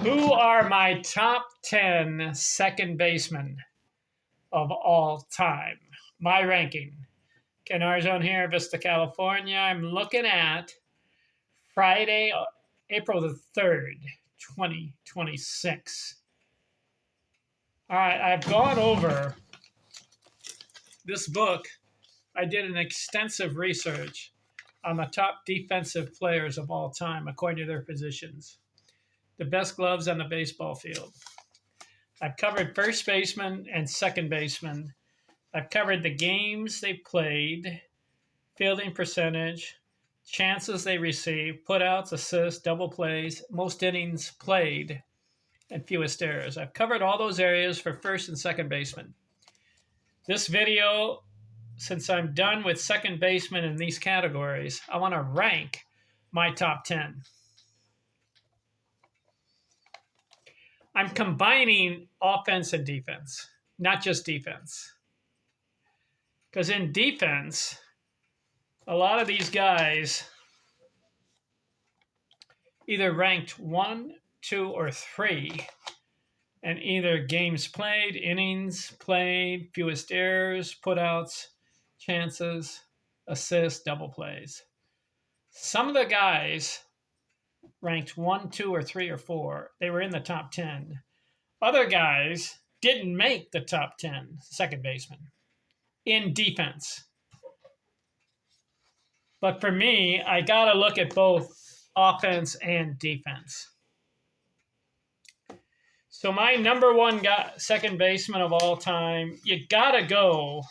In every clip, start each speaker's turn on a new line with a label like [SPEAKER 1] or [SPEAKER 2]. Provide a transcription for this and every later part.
[SPEAKER 1] Who are my top 10 second basemen of all time? My ranking. Ken Arzone here, Vista, California. I'm looking at Friday, April the 3rd, 2026. All right, I've gone over this book. I did an extensive research on the top defensive players of all time according to their positions, the best gloves on the baseball field. I've covered first baseman and second baseman. I've covered the games they played, fielding percentage, chances they received, putouts, assists, double plays, most innings played, and fewest errors. I've covered all those areas for first and second baseman. This video, since I'm done with second baseman in these categories, I want to rank my top 10. I'm combining offense and defense, not just defense. Because in defense, a lot of these guys either ranked 1, 2, or 3 in either games played, innings played, fewest errors, putouts, chances, assists, double plays. Some of the guys ranked 1, 2, or 3, or 4. They were in the top 10. Other guys didn't make the top 10 second baseman in defense. But for me, I got to look at both offense and defense. So my number one second baseman of all time, you got to go.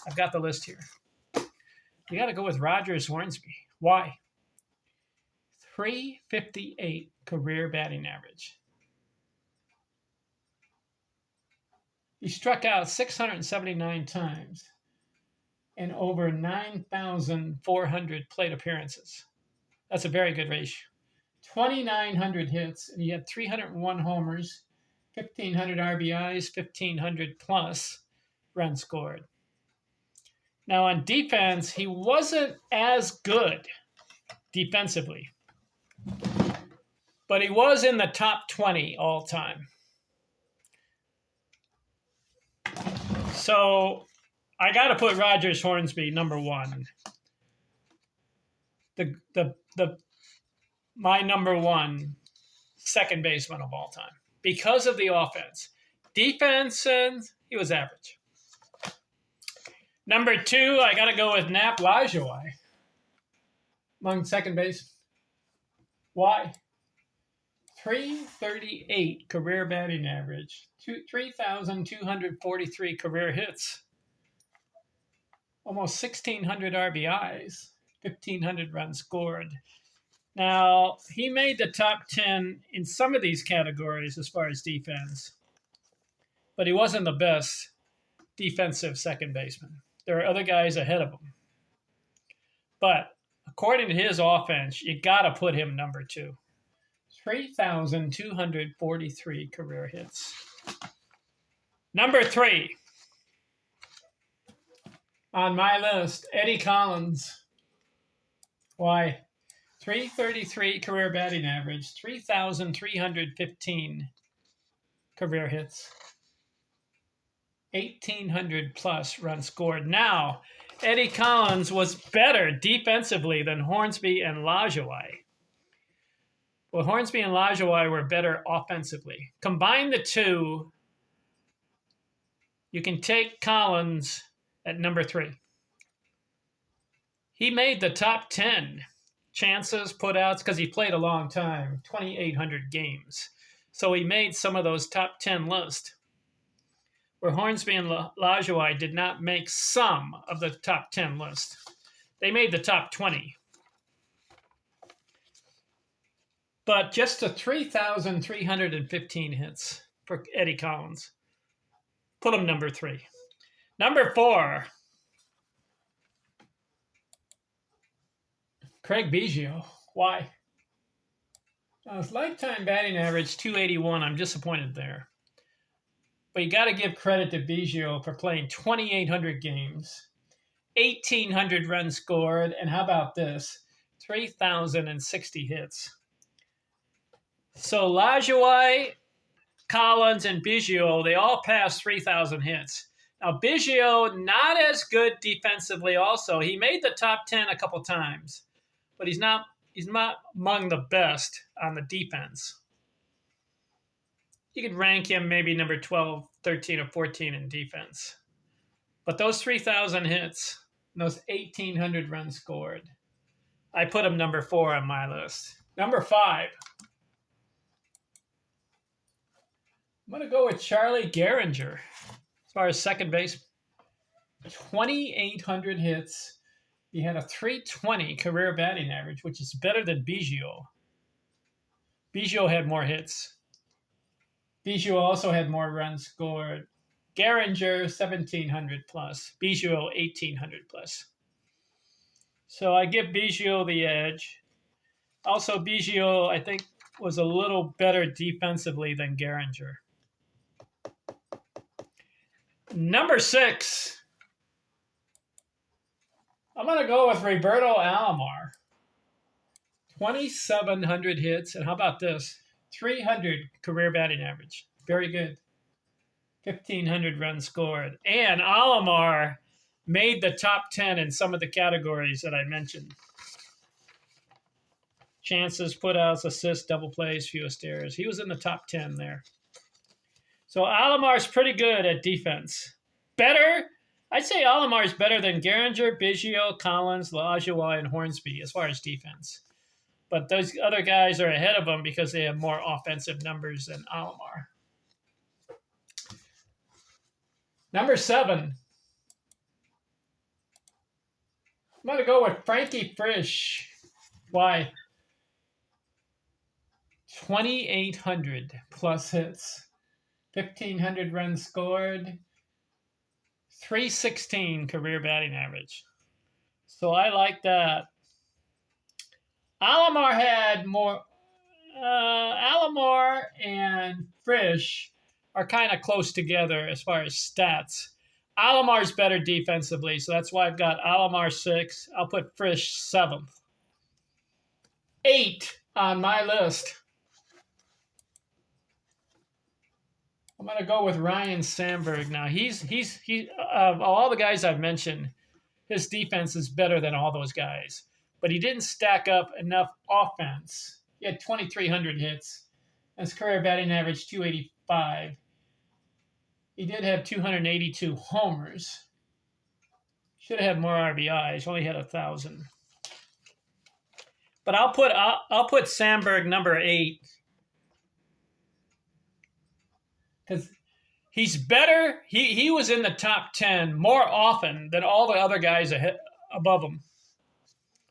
[SPEAKER 1] I've got the list here. You got to go with Rogers Hornsby. Why? 358 career batting average. He struck out 679 times in over 9,400 plate appearances. That's a very good ratio. 2,900 hits, and he had 301 homers, 1,500 RBIs, 1,500 plus runs scored. Now on defense, he wasn't as good defensively, but he was in the top 20 all time. So I got to put Rogers Hornsby number one. My number one second baseman of all time because of the offense. Defense, he was average. Number two, I got to go with Nap Lajoie among second base. Why? 338 career batting average, 3,243 career hits, almost 1,600 RBIs, 1,500 runs scored. Now, he made the top 10 in some of these categories as far as defense, but he wasn't the best defensive second baseman. There are other guys ahead of him. But according to his offense, you got to put him number two. 3,243 career hits. Number three on my list, Eddie Collins. Why? 333 career batting average, 3,315 career hits, 1,800 plus runs scored. Now, Eddie Collins was better defensively than Hornsby and Lajoie. Well, Hornsby and Lajoie were better offensively. Combine the two, you can take Collins at number three. He made the top 10 chances, putouts, because he played a long time, 2,800 games. So he made some of those top 10 lists, where Hornsby and Lajoie did not make some of the top 10 list. They made the top 20. But just the 3,315 hits for Eddie Collins. Put him number three. Number four, Craig Biggio. Why? Now, his lifetime batting average, 281. I'm disappointed there. But you got to give credit to Biggio for playing 2,800 games, 1,800 runs scored, and how about this? 3,060 hits. So Lajoie, Collins, and Biggio, they all passed 3,000 hits. Now, Biggio, not as good defensively also. He made the top 10 a couple times, but he's not among the best on the defense. You could rank him maybe number 12, 13, or 14 in defense. But those 3,000 hits, those 1,800 runs scored, I put him number 4 on my list. Number 5. I'm going to go with Charlie Gehringer as far as second base. 2,800 hits. He had a .320 career batting average, which is better than Biggio. Biggio had more hits. Biggio also had more runs scored. Gehringer, 1,700 plus. Biggio, 1,800 plus. So I give Biggio the edge. Also, Biggio, I think, was a little better defensively than Gehringer. Number 6. I'm going to go with Roberto Alomar. 2,700 hits. And how about this? 300 career batting average. Very good. 1,500 runs scored. And Alomar made the top 10 in some of the categories that I mentioned. Chances, putouts, assists, double plays, fewest errors. He was in the top 10 there. So Alomar's pretty good at defense. Better, I'd say Alomar's better than Gehringer, Biggio, Collins, Lajoie, and Hornsby as far as defense. But those other guys are ahead of him because they have more offensive numbers than Alomar. Number 7. I'm going to go with Frankie Frisch. Why? 2,800 plus hits. 1,500 runs scored. 316 career batting average. So I like that. Alomar had more. Alomar and Frisch are kind of close together as far as stats. Alomar's better defensively, so that's why I've got Alomar 6. I'll put Frisch 7th. 8 on my list. I'm going to go with Ryan Sandberg now. He's of all the guys I've mentioned, his defense is better than all those guys. But he didn't stack up enough offense. He had 2,300 hits. His career batting average, 285. He did have 282 homers. Should have had more RBIs. Only had 1,000. But I'll put Sandberg number 8. Because he's better. He was in the top 10 more often than all the other guys above him.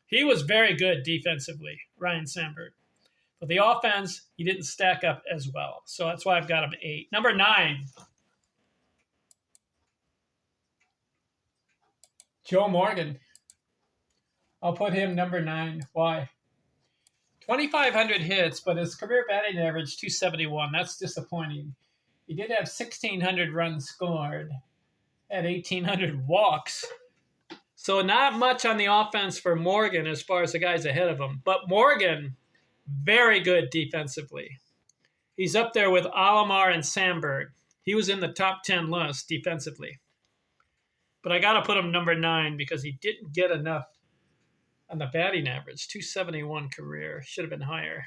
[SPEAKER 1] He was very good defensively, Ryan Sandberg. But the offense, he didn't stack up as well. So that's why I've got him 8. Number 9. Joe Morgan. I'll put him number 9. Why? 2,500 hits, but his career batting average, 271. That's disappointing. He did have 1,600 runs scored, had 1,800 walks. So not much on the offense for Morgan as far as the guys ahead of him. But Morgan, very good defensively. He's up there with Alomar and Sandberg. He was in the top 10 list defensively. But I got to put him number 9 because he didn't get enough on the batting average. 271 career. Should have been higher.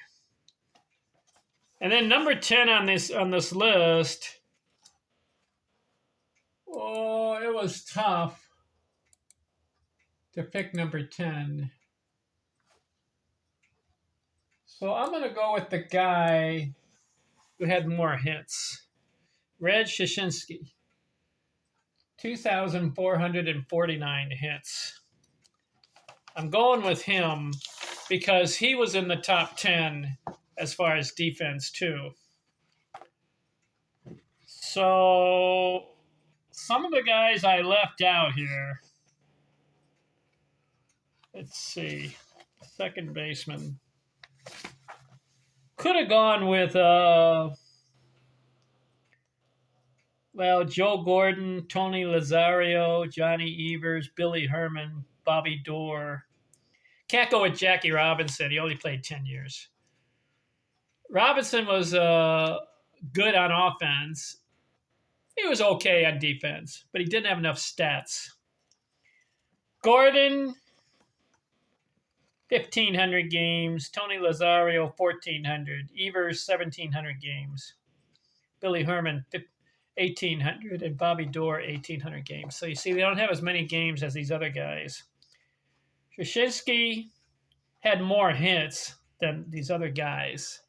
[SPEAKER 1] And then number 10 on this list. Oh, it was tough to pick number 10. So I'm going to go with the guy who had more hits. Red Shashinsky. 2,449 hits. I'm going with him because he was in the top 10 as far as defense, too. So some of the guys I left out here. Let's see. Second baseman. Could have gone with, Joe Gordon, Tony Lazario, Johnny Evers, Billy Herman, Bobby Doerr. Can't go with Jackie Robinson. He only played 10 years. Robinson was good on offense. He was okay on defense, but he didn't have enough stats. Gordon, 1,500 games. Tony Lazario, 1,400. Evers, 1,700 games. Billy Herman, 1,800. And Bobby Dorr, 1,800 games. So you see, they don't have as many games as these other guys. Krzyzewski had more hits than these other guys.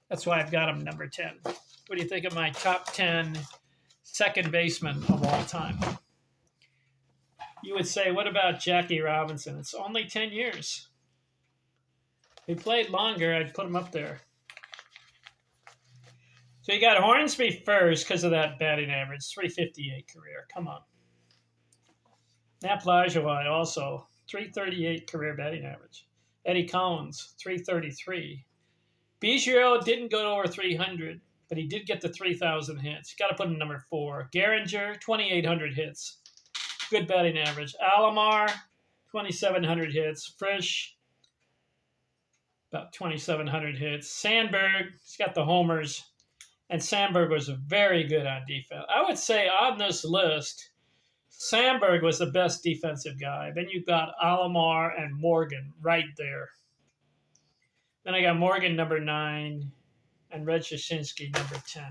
[SPEAKER 1] That's why I've got him number 10. What do you think of my top 10 second baseman of all time? You would say, what about Jackie Robinson? It's only 10 years. If he played longer, I'd put him up there. So you got Hornsby first because of that batting average, 358 career. Come on. Nap Lajoie also, 338 career batting average. Eddie Collins, 333. Biggio didn't go over 300, but he did get the 3,000 hits. You got to put him number 4. Gehringer, 2,800 hits. Good batting average. Alomar, 2,700 hits. Frisch, about 2,700 hits. Sandberg, he's got the homers. And Sandberg was very good on defense. I would say on this list, Sandberg was the best defensive guy. Then you've got Alomar and Morgan right there. Then I got Morgan number 9 and Red Shashinsky number 10.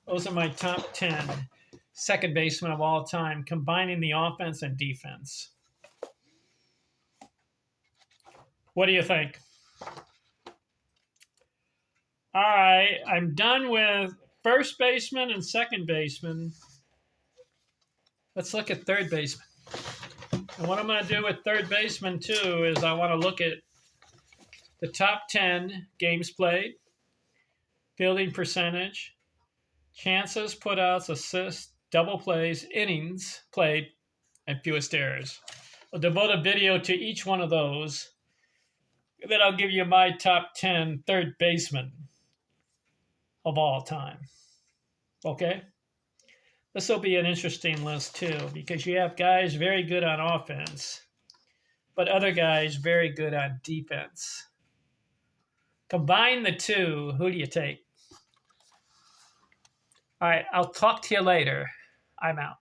[SPEAKER 1] Those are my top 10 second basemen of all time, combining the offense and defense. What do you think? All right, I'm done with first baseman and second baseman. Let's look at third baseman. And what I'm going to do with third baseman, too, is I want to look at the top 10 games played, fielding percentage, chances, putouts, assists, double plays, innings played, and fewest errors. I'll devote a video to each one of those. And then I'll give you my top 10 third basemen of all time. Okay? This will be an interesting list, too, because you have guys very good on offense, but other guys very good on defense. Combine the two, who do you take? All right, I'll talk to you later. I'm out.